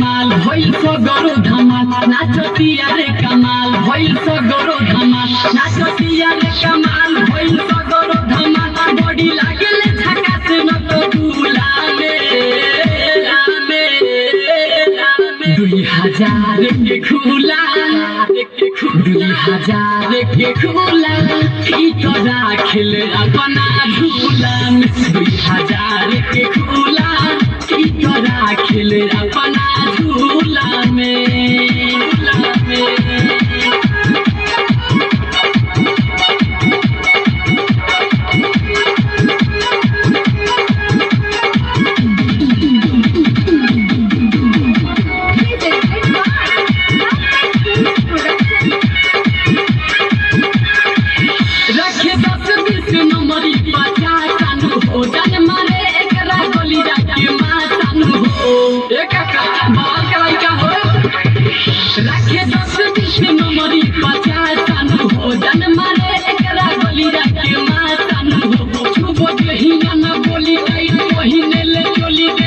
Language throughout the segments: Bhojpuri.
कमाल भइल सगरो धमाल नाचतिया रे कमाल भइल सगरो धमाल नाचतिया रे कमाल भइल सगरो धमाल बॉडी लागेले झकास न तो बुलावे 2000 के खुला 2000 के खुला ई तो राखले अपना झूला में 2000 के खुला ई तो राखले अपना झूला में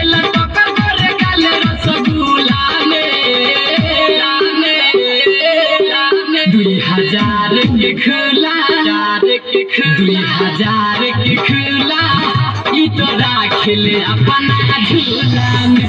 खेले अपना झूला में 2000 के खुला ई तो राखले अपना झूला में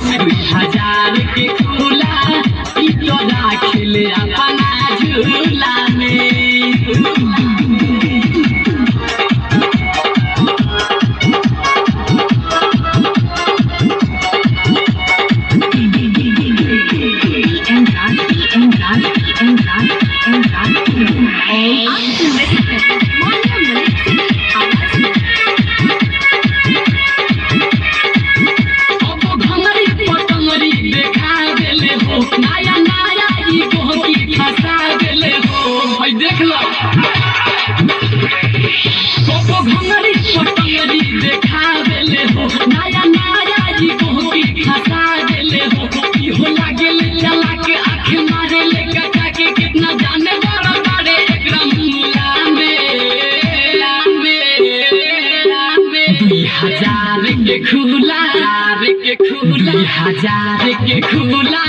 हजार के खुला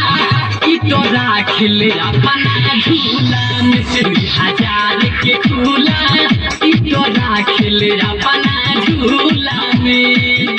ई तो राखले अपना झूला में 2000 के खुला ई तो राखले अपना झूला में